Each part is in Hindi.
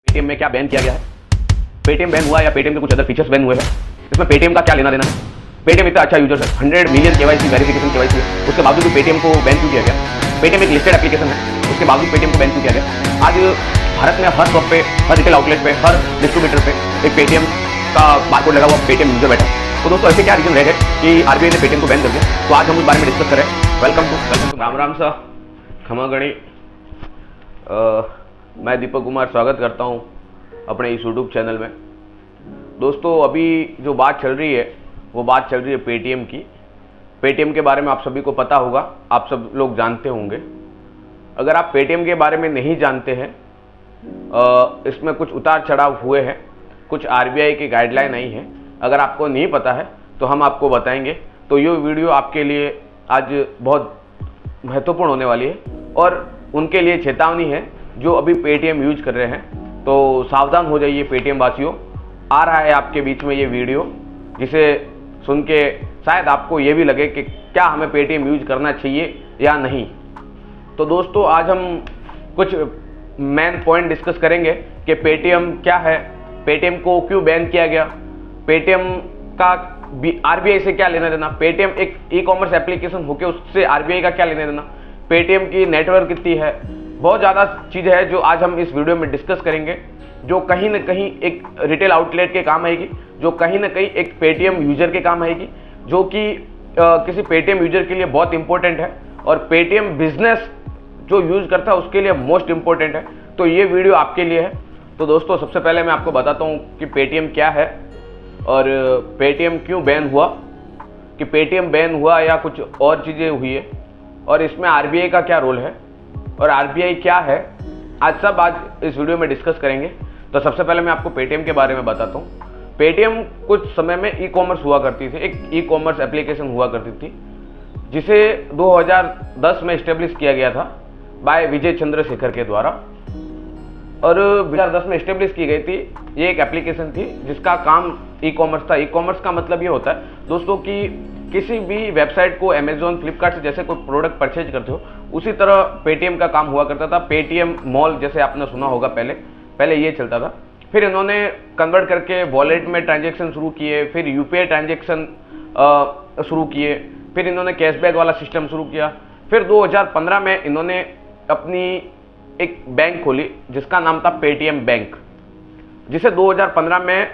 पेटीएम में क्या बैन किया गया है, पेटीएम बैन हुआ या पेटीएम के कुछ अदर फीचर्स बैन हुए हैं, इसमें पेटीएम का क्या लेना देना है। पेटीएम इतना अच्छा यूजर है, 100 मिलियन केवाईसी वेरिफिकेशन केवाईसी है, उसके बावजूद भी पेटीएम को बैन क्यों किया गया। पेटीएम एक लिस्टेड एप्लीकेशन है, उसके बावजूद पेटीएम को बैन क्यों किया गया। आज भारत में हर शॉप पे, हर रिटेल आउटलेट पे, हर डिस्ट्रीब्यूटर पे एक पेटीएम का बारकोड लगा हुआ पेटीएम यूजर बैठा। तो दोस्तों ऐसे क्या रीजन रह गए कि आरबीआई ने पेटीएम को बैन कर दिया, तो आज हम उस बारे में डिस्कस करें। वेलकम टू राम राम सा खमा गणी। मैं दीपक कुमार स्वागत करता हूं अपने इस यूट्यूब चैनल में। दोस्तों अभी जो बात चल रही है वो बात चल रही है पेटीएम की। पेटीएम के बारे में आप सभी को पता होगा, आप सब लोग जानते होंगे। अगर आप पेटीएम के बारे में नहीं जानते हैं, इसमें कुछ उतार चढ़ाव हुए हैं, कुछ आरबीआई की गाइडलाइन आई है, अगर आपको नहीं पता है तो हम आपको बताएंगे। तो ये वीडियो आपके लिए आज बहुत महत्वपूर्ण होने वाली है और उनके लिए चेतावनी है जो अभी पेटीएम यूज कर रहे हैं। तो सावधान हो जाइए पेटीएम वासियों। आ रहा है आपके बीच में ये वीडियो, जिसे सुन के शायद आपको ये भी लगे कि क्या हमें पेटीएम यूज करना चाहिए या नहीं। तो दोस्तों आज हम कुछ मेन पॉइंट डिस्कस करेंगे कि पेटीएम क्या है, पेटीएम को क्यों बैन किया गया, पेटीएम का आरबीआई से क्या लेना देना, पेटीएम एक ई कॉमर्स एप्लीकेशन होके उससे आरबीआई का क्या लेना देना, पेटीएम की नेटवर्क कितनी है, बहुत ज़्यादा चीज़ें हैं जो आज हम इस वीडियो में डिस्कस करेंगे, जो कहीं ना कहीं एक रिटेल आउटलेट के काम आएगी, जो कहीं ना कहीं एक पेटीएम यूजर के काम आएगी, जो कि किसी पेटीएम यूजर के लिए बहुत इंपॉर्टेंट है और पेटीएम बिजनेस जो यूज करता है उसके लिए मोस्ट इंपॉर्टेंट है। तो ये वीडियो आपके लिए है। तो दोस्तों सबसे पहले मैं आपको बताता हूँ कि पेटीएम क्या है और पेटीएम क्यों बैन हुआ, कि पेटीएम बैन हुआ या कुछ और चीज़ें हुई है और इसमें आरबीआई का क्या रोल है और आरबीआई क्या है, आज इस वीडियो में डिस्कस करेंगे। तो सबसे पहले मैं आपको पेटीएम के बारे में बताता हूँ। पेटीएम कुछ समय में ई कॉमर्स हुआ करती थी, एक ई कॉमर्स एप्लीकेशन हुआ करती थी, जिसे 2010 में इस्टेब्लिश किया गया था बाय विजय चंद्रशेखर के द्वारा। और 2010 में इस्टेब्लिश की गई थी। ये एक एप्लीकेशन थी जिसका काम ई कॉमर्स था। ई कॉमर्स का मतलब ये होता है दोस्तों कि किसी भी वेबसाइट को अमेजोन, फ्लिपकार्ट से जैसे कोई प्रोडक्ट परचेज करते हो, उसी तरह पेटीएम का काम हुआ करता था। पेटीएम मॉल जैसे आपने सुना होगा, पहले ये चलता था। फिर इन्होंने कन्वर्ट करके वॉलेट में ट्रांजेक्शन शुरू किए, फिर यूपीआई ट्रांजेक्शन शुरू किए, फिर इन्होंने कैशबैक वाला सिस्टम शुरू किया। फिर 2015 में इन्होंने अपनी एक बैंक खोली जिसका नाम था पेटीएम बैंक, जिसे 2015 में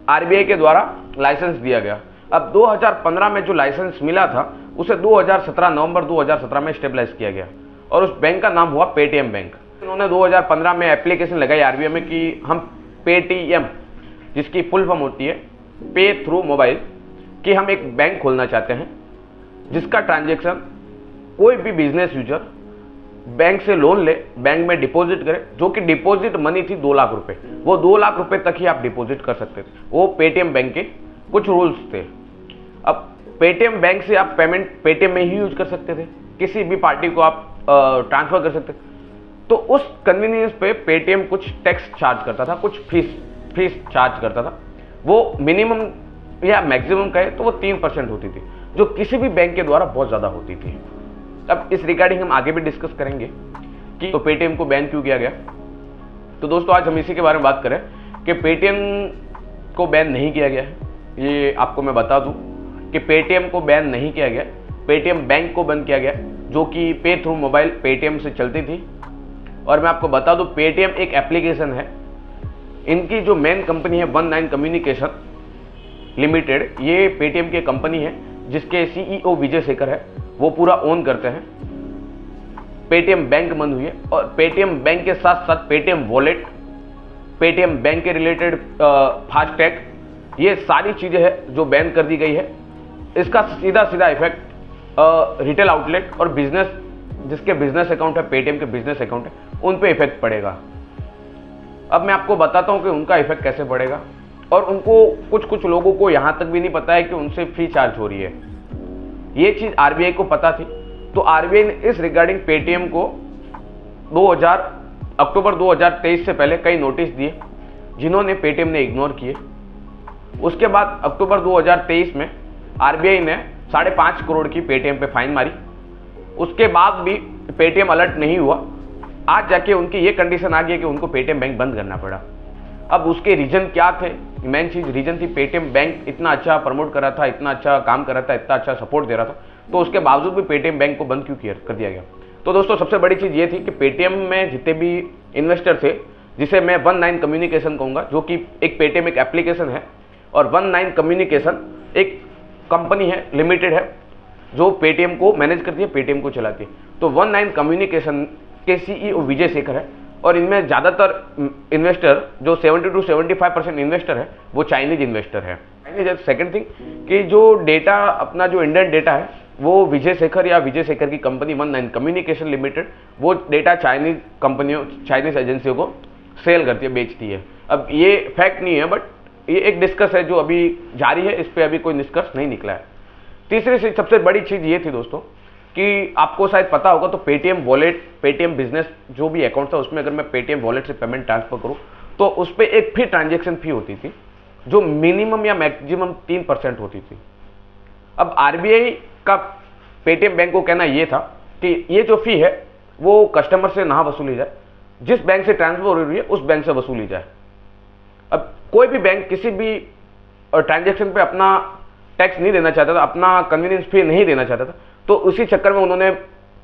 आरबीआई के द्वारा लाइसेंस दिया गया। अब 2015 में जो लाइसेंस मिला था उसे नवंबर 2017 में स्टेबलाइज किया गया और उस बैंक का नाम हुआ पेटीएम बैंक। उन्होंने 2015 में एप्लीकेशन लगाई आरबीआई में कि हम पेटीएम, जिसकी फुल फॉर्म होती है पे थ्रू मोबाइल, कि हम एक बैंक खोलना चाहते हैं जिसका ट्रांजेक्शन कोई भी बिजनेस यूजर बैंक से लोन ले, बैंक में डिपॉजिट करे, जो कि डिपॉजिट मनी थी 2 लाख रुपए, वो 2 लाख रुपए तक ही आप डिपॉजिट कर सकते थे। वो पेटीएम बैंक के कुछ रूल्स थे। अब पेटीएम बैंक से आप पेमेंट पेटीएम में ही यूज कर सकते थे, किसी भी पार्टी को आप ट्रांसफर कर सकते थे। तो उस कन्वीनियंस पे पेटीएम कुछ टैक्स चार्ज करता था, कुछ फीस चार्ज करता था। वो मिनिमम या मैक्सिमम कहे तो वो 3% होती थी, जो किसी भी बैंक के द्वारा बहुत ज़्यादा होती थी। अब इस रिगार्डिंग हम आगे भी डिस्कस करेंगे कि तो पेटीएम को बैन क्यों किया गया। तो दोस्तों आज हम इसी के बारे में बात करें कि पेटीएम को बैन नहीं किया गया है। ये आपको मैं बता दूं कि पेटीएम को बैन नहीं किया गया, पेटीएम बैंक को बंद किया गया, जो कि पे थ्रू मोबाइल पेटीएम से चलती थी। और मैं आपको बता दूं पेटीएम एक एप्लीकेशन है। इनकी जो मेन कंपनी है 19 कम्युनिकेशन लिमिटेड, ये पेटीएम की कंपनी है जिसके सीईओ विजय शेखर है, वो पूरा ओन करते हैं। पेटीएम बैंक बंद हुई है और पेटीएम बैंक के साथ साथ पेटीएम वॉलेट, पेटीएम बैंक के रिलेटेड फास्टैग, ये सारी चीज़ें हैं जो बैन कर दी गई है। इसका सीधा इफेक्ट रिटेल आउटलेट और बिजनेस, जिसके बिजनेस अकाउंट है, पेटीएम के बिजनेस अकाउंट है, उन पे इफेक्ट पड़ेगा। अब मैं आपको बताता हूं कि उनका इफेक्ट कैसे पड़ेगा। और उनको कुछ लोगों को यहां तक भी नहीं पता है कि उनसे फी चार्ज हो रही है। ये चीज आरबीआई को पता थी, तो आरबीआई ने इस रिगार्डिंग पेटीएम को अक्टूबर 2023 से पहले कई नोटिस दिए, जिन्होंने पेटीएम ने इग्नोर किए। उसके बाद अक्टूबर 2023 में आरबीआई ने 5.5 करोड़ की पेटीएम पे फाइन मारी। उसके बाद भी पेटीएम अलर्ट नहीं हुआ। आज जाके उनकी ये कंडीशन आ गई कि उनको पेटीएम बैंक बंद करना पड़ा। अब उसके रीजन क्या थे? मेन चीज रीजन थी पेटीएम बैंक इतना अच्छा प्रमोट कर रहा था, इतना अच्छा काम कर रहा था, इतना अच्छा सपोर्ट दे रहा था, तो उसके बावजूद भी पेटीएम बैंक को बंद क्यों कर दिया गया? तो दोस्तों सबसे बड़ी चीज ये थी कि पेटीएम में जितने भी इन्वेस्टर थे, जिसे मैं 19 कम्युनिकेशन कहूंगा, जो कि एक पेटीएम एक एप्लीकेशन है और 19 कम्युनिकेशन एक कंपनी है, लिमिटेड है, जो पेटीएम को मैनेज करती है, पेटीएम को चलाती है। तो 19 कम्युनिकेशन के सीईओ विजय शेखर है और इनमें ज़्यादातर इन्वेस्टर जो 70 to 75% इन्वेस्टर है वो चाइनीज इन्वेस्टर है। सेकंड थिंग कि जो डेटा अपना जो इंडियन डेटा है वो विजय शेखर या विजय शेखर की कंपनी 19 कम्युनिकेशन लिमिटेड वो डेटा चाइनीज कंपनियों, चाइनीज एजेंसियों को सेल करती है, बेचती है। अब ये फैक्ट नहीं है, बट ये एक डिस्कस है जो अभी जारी है, इस पर अभी कोई निष्कर्ष नहीं निकला है। तीसरी से सबसे बड़ी चीज ये थी दोस्तों कि आपको शायद पता होगा, तो पेटीएम वॉलेट, पेटीएम बिजनेस जो भी अकाउंट था उसमें अगर मैं पेटीएम वॉलेट से पेमेंट ट्रांसफर करूं तो उस पर एक फी, ट्रांजेक्शन फी होती थी जो मिनिमम या मैक्सिमम 3% होती थी। अब आरबीआई का पेटीएम बैंक को कहना यह था कि ये जो फी है वो कस्टमर से ना वसूली जाए, जिस बैंक से ट्रांसफर हो रही है उस बैंक से वसूली जाए। अब कोई भी बैंक किसी भी ट्रांजेक्शन पे अपना टैक्स नहीं देना चाहता था, अपना कन्वीनियंस फी नहीं देना चाहता था, तो उसी चक्कर में उन्होंने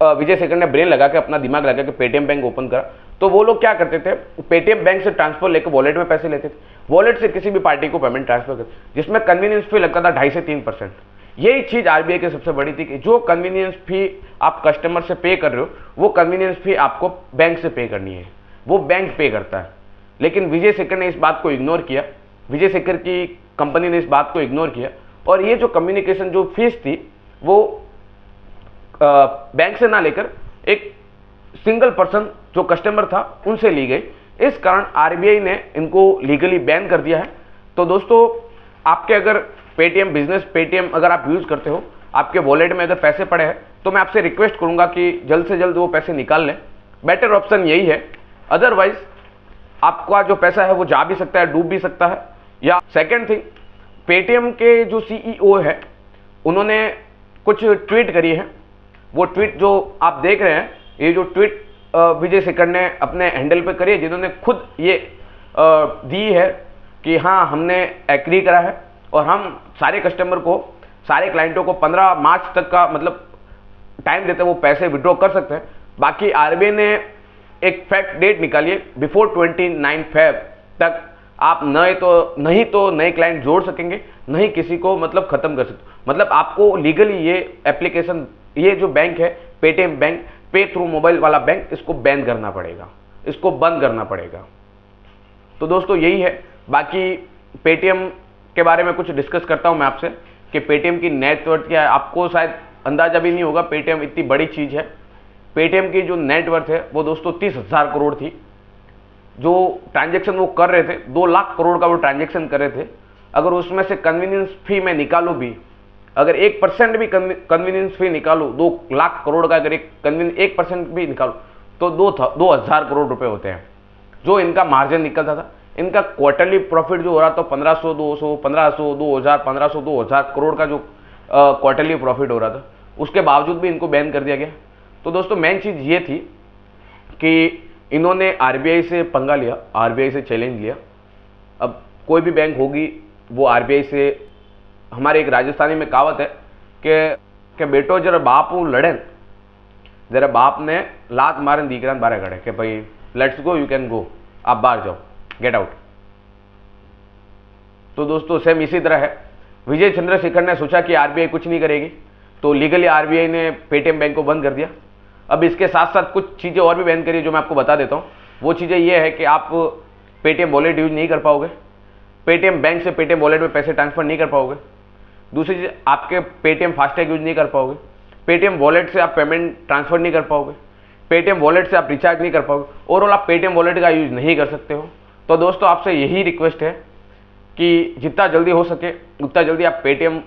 विजय शेखर ने ब्रेन लगा के, अपना दिमाग लगा के पेटीएम बैंक ओपन करा। तो वो लोग क्या करते थे, पेटीएम बैंक से ट्रांसफर लेकर वॉलेट में पैसे लेते थे, वॉलेट से किसी भी पार्टी को पेमेंट ट्रांसफर करते, जिसमें कन्वीनियंस फी लगता था 2.5 से 3%। यही चीज आरबीआई की सबसे बड़ी थी कि जो कन्वीनियंस फी आप कस्टमर से पे कर रहे हो वो कन्वीनियंस फी आपको बैंक से पे करनी है, वो बैंक पे करता है। लेकिन विजय शेखर ने इस बात को इग्नोर किया, विजय शेखर की कंपनी ने इस बात को इग्नोर किया और ये जो कम्युनिकेशन जो फीस थी वो बैंक से ना लेकर एक सिंगल पर्सन जो कस्टमर था उनसे ली गई। इस कारण आरबीआई ने इनको लीगली बैन कर दिया है। तो दोस्तों आपके अगर पेटीएम बिजनेस, पेटीएम अगर आप यूज करते हो, आपके वॉलेट में अगर पैसे पड़े हैं तो मैं आपसे रिक्वेस्ट करूंगा कि जल्द से जल्द वो पैसे निकाल लें, बेटर ऑप्शन यही है। अदरवाइज आपका जो पैसा है वो जा भी सकता है, डूब भी सकता है। या सेकेंड थिंग, पेटीएम के जो सीईओ है उन्होंने कुछ ट्वीट करी है, वो ट्वीट जो आप देख रहे हैं, ये जो ट्वीट विजय शेखर ने अपने हैंडल पे करी है, जिन्होंने खुद ये दी है कि हाँ हमने एग्री करा है और हम सारे कस्टमर को, सारे क्लाइंटों को 15 मार्च तक का मतलब टाइम देते हैं, वो पैसे विड्रॉ कर सकते हैं। बाकी आरबीआई ने एक फैक्ट डेट निकाली है, बिफोर 29 फेब तक आप नहीं तो नए क्लाइंट जोड़ सकेंगे, नहीं किसी को मतलब खत्म कर सकते। मतलब आपको लीगली ये एप्लीकेशन, ये जो बैंक है पेटीएम बैंक, पे थ्रू मोबाइल वाला बैंक, इसको बैन करना पड़ेगा, इसको बंद करना पड़ेगा। तो दोस्तों यही है। बाकी पेटीएम के बारे में कुछ डिस्कस करता हूं मैं आपसे कि पेटीएम की नेटवर्थ क्या है। आपको शायद अंदाजा भी नहीं होगा, पेटीएम इतनी बड़ी चीज है। पेटीएम की जो नेटवर्थ है वो दोस्तों 30,000 करोड़ थी। जो ट्रांजेक्शन वो कर रहे थे, 2 लाख करोड़ का वो ट्रांजेक्शन कर रहे थे। अगर उसमें से कन्वीनियंस फी में निकालू भी, अगर 1% भी कन्वीनियंस फी निकालू, 2 लाख करोड़ का अगर 1% भी निकालू तो 2,000 करोड़ रुपए होते हैं जो इनका मार्जिन निकलता था। इनका क्वार्टरली प्रॉफिट जो हो रहा था 1500, 200, 1500, 2000, 1500, 2000 करोड़ का जो क्वार्टरली प्रॉफिट हो रहा था, उसके बावजूद भी इनको बैन कर दिया गया। तो दोस्तों मेन चीज ये थी कि इन्होंने आरबीआई से पंगा लिया, आरबीआई से चैलेंज लिया। अब कोई भी बैंक होगी वो आरबीआई से, हमारे एक राजस्थानी में कहावत है कि बेटो जरा बाप लड़े, जरा बाप ने लात मारे दीकरा बारे खड़े कि भाई let's go, you can go, आप बाहर जाओ, गेट आउट। तो दोस्तों सेम इसी तरह है। विजय चंद्रशेखर ने सोचा कि आरबीआई कुछ नहीं करेगी, तो लीगली आरबीआई ने पेटीएम बैंक को बंद कर दिया। अब इसके साथ साथ कुछ चीज़ें और भी बैन करी जो मैं आपको बता देता हूँ। वो चीज़ें ये है कि आप पेटीएम वॉलेट यूज नहीं कर पाओगे, पेटीएम बैंक से पेटीएम वॉलेट में पैसे ट्रांसफर नहीं कर पाओगे। दूसरी चीज़, आपके पेटीएम फास्टैग यूज नहीं कर पाओगे, पेटीएम वॉलेट से आप पेमेंट ट्रांसफर नहीं कर पाओगे, पेटीएम वॉलेट से आप रिचार्ज नहीं कर पाओगे, ओवरऑल आप पेटीएम वॉलेट का यूज नहीं कर सकते हो। तो दोस्तों आपसे यही रिक्वेस्ट है कि जितना जल्दी हो सके उतना जल्दी आप पेटीएम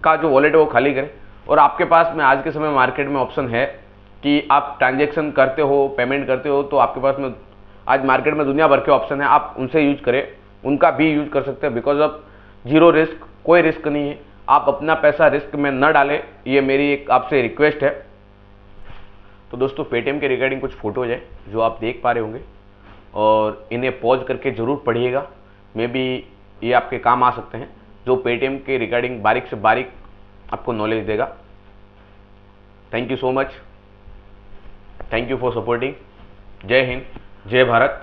का जो वॉलेट है वो खाली करें। और आपके पास में आज के समय मार्केट में ऑप्शन है कि आप ट्रांजेक्शन करते हो, पेमेंट करते हो, तो आपके पास में आज मार्केट में दुनिया भर के ऑप्शन है, आप उनसे यूज करें, उनका भी यूज कर सकते हैं। बिकॉज ऑफ जीरो रिस्क, कोई रिस्क नहीं है, आप अपना पैसा रिस्क में न डालें, ये मेरी एक आपसे रिक्वेस्ट है। तो दोस्तों पेटीएम के रिगार्डिंग कुछ फोटोज है जो आप देख पा रहे होंगे। और इन्हें पॉज करके ज़रूर पढ़िएगा। मे बी ये आपके काम आ सकते हैं, जो पेटीएम के रिगार्डिंग बारीक से बारीक आपको नॉलेज देगा। Thank you so much, thank you for supporting. जय हिंद, जय भारत।